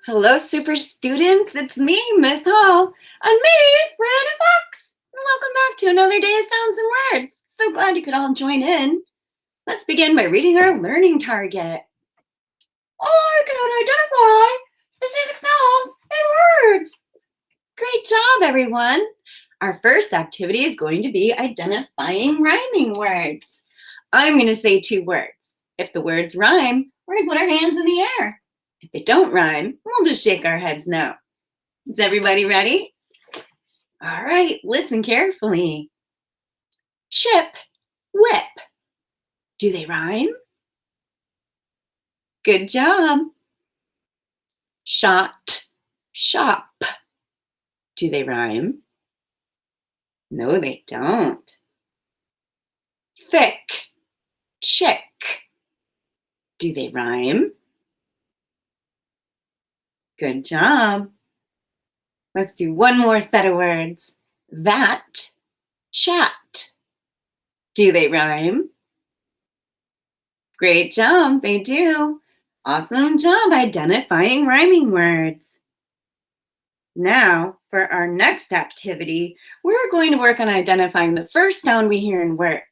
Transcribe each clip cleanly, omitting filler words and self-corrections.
Hello, super students. It's me, Miss Hall, and me, Franny Fox. And welcome back to another day of Sounds and Words. So glad you could all join in. Let's begin by reading our learning target. I can identify specific sounds and words. Great job, everyone. Our first activity is going to be identifying rhyming words. I'm going to say two words. If the words rhyme, we're going to put our hands in the air. If they don't rhyme, we'll just shake our heads no. Is everybody ready? All right, listen carefully. Chip, whip. Do they rhyme? Good job. Shot, shop. Do they rhyme? No, they don't. Thick, chick. Do they rhyme? Good job. Let's do one more set of words. That, chat. Do they rhyme? Great job, they do. Awesome job identifying rhyming words. Now, for our next activity, we're going to work on identifying the first sound we hear in words.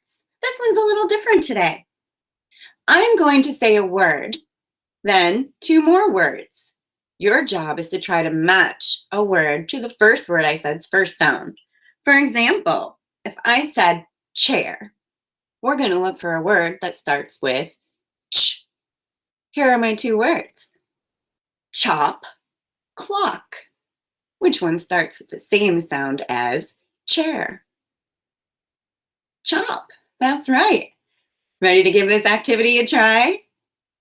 This one's a little different today. I'm going to say a word, then two more words. Your job is to try to match a word to the first word I said's first sound. For example, if I said chair, we're going to look for a word that starts with ch. Here are my two words. Chop, clock. Which one starts with the same sound as chair? Chop. That's right. Ready to give this activity a try?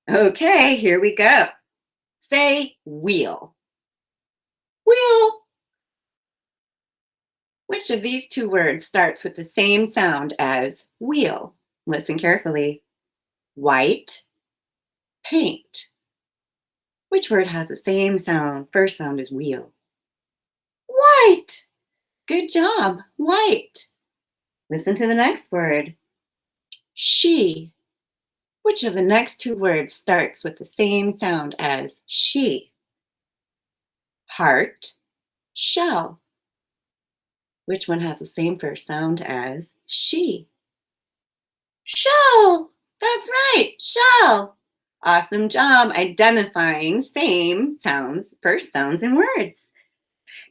Okay, here we go. Say wheel. Wheel. Which of these two words starts with the same sound as wheel? Listen carefully. White, paint. Which word has the same sound? First sound is wheel. White. Good job. White. Listen to the next word. She. Which of the next two words starts with the same sound as she? Heart, shell. Which one has the same first sound as she? Shell. That's right. Shell. Awesome job identifying same sounds, first sounds in words.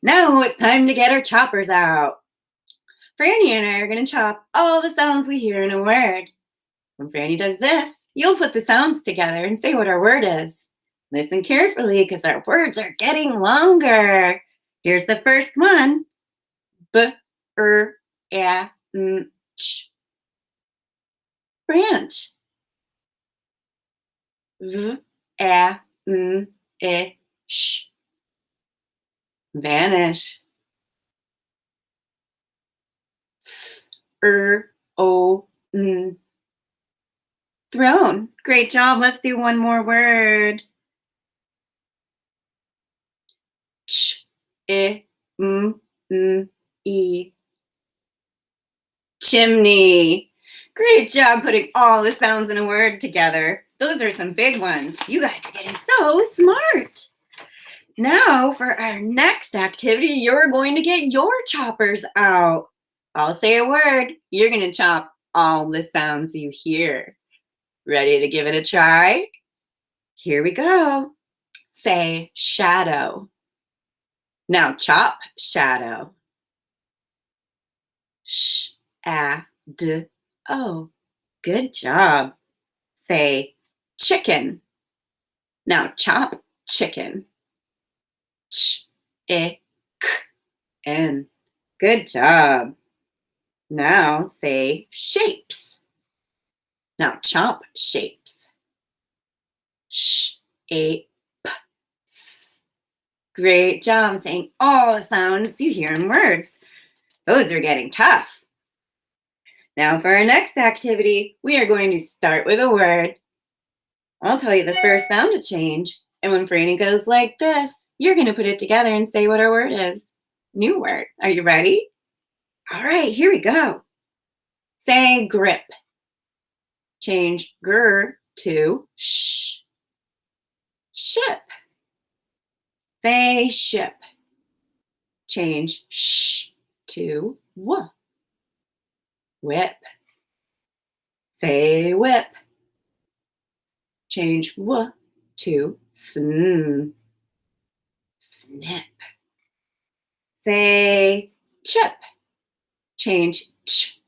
Now it's time to get our choppers out. Franny and I are going to chop all the sounds we hear in a word. When Franny does this, you'll put the sounds together and say what our word is. Listen carefully because our words are getting longer. Here's the first one. B, r, a, n, ch. Branch. V, a, n, e, sh. Vanish. O, n. Throne. Great job. Let's do one more word. Ch, I, m, n, e. Chimney. Great job putting all the sounds in a word together. Those are some big ones. You guys are getting so smart. Now for our next activity, you're going to get your choppers out. I'll say a word. You're going to chop all the sounds you hear. Ready to give it a try? Here we go. Say shadow. Now chop shadow. Sh-a-d-o. Good job. Say chicken. Now chop chicken. Ch-i-k-n. Good job. Now say shapes. Now chop shapes. Sh-a-p-s. Great job saying all the sounds you hear in words. Those are getting tough. Now for our next activity, we are going to start with a word. I'll tell you the first sound to change. And when Franny goes like this, you're going to put it together and say what our word is. New word. Are you ready? All right, here we go. Say grip. Change gr to sh. Ship. Say ship. Change sh to w. Whip. Say whip. Change w to sn. Snip. Say chip. Change ch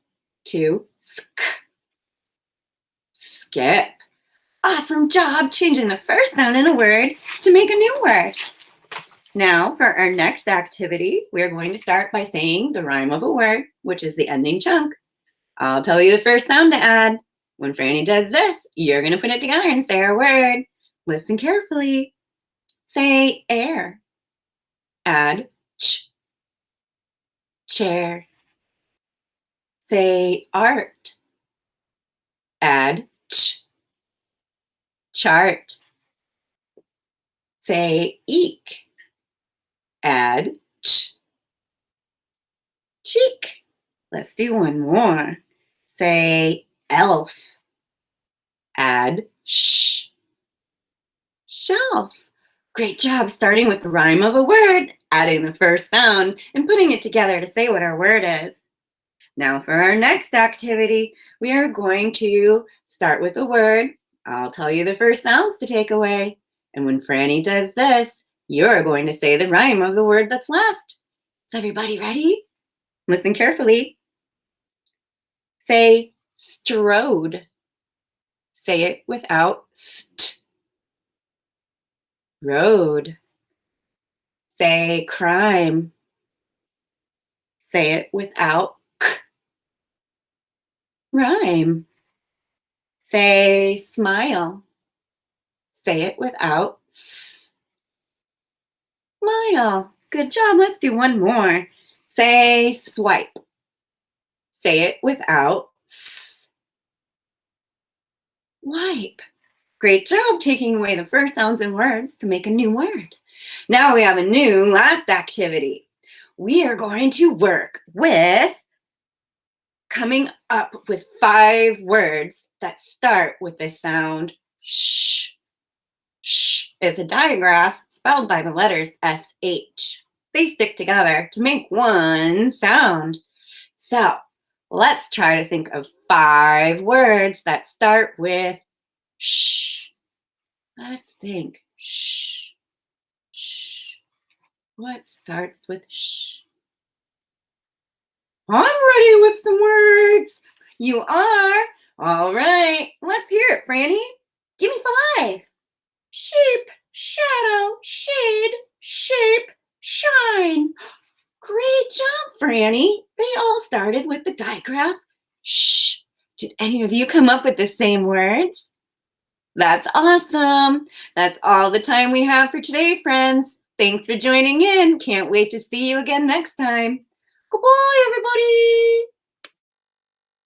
to sk. Skip. Awesome job changing the first sound in a word to make a new word. Now, for our next activity, we're going to start by saying the rhyme of a word, which is the ending chunk. I'll tell you the first sound to add. When Franny does this, you're going to put it together and say our word. Listen carefully. Say air. Add ch. Chair. Say art. Add ch. Chart. Say eek. Add ch. Cheek. Let's do one more. Say elf. Add sh. Shelf. Great job starting with the rhyme of a word, adding the first sound, and putting it together to say what our word is. Now for our next activity, we are going to start with a word. I'll tell you the first sounds to take away. And when Franny does this, you're going to say the rhyme of the word that's left. Is everybody ready? Listen carefully. Say strode. Say it without st. Road. Say crime. Say it without k. Rhyme. Say smile. Say it without s. Smile. Good job. Let's do one more. Say swipe. Say it without s. Wipe. Great job taking away the first sounds and words to make a new word. Now we have a new last activity. We are going to work with coming up with 5 words that start with the sound sh. Sh is a digraph spelled by the letters SH. They stick together to make one sound. So let's try to think of 5 words that start with sh. Let's think. Sh. Sh. What starts with sh? I'm ready with some words. You are? All right. Let's hear it, Franny. Give me 5. Sheep, shadow, shade, shape, shine. Great job, Franny. They all started with the digraph sh. Did any of you come up with the same words? That's awesome. That's all the time we have for today, friends. Thanks for joining in. Can't wait to see you again next time. Goodbye, everybody.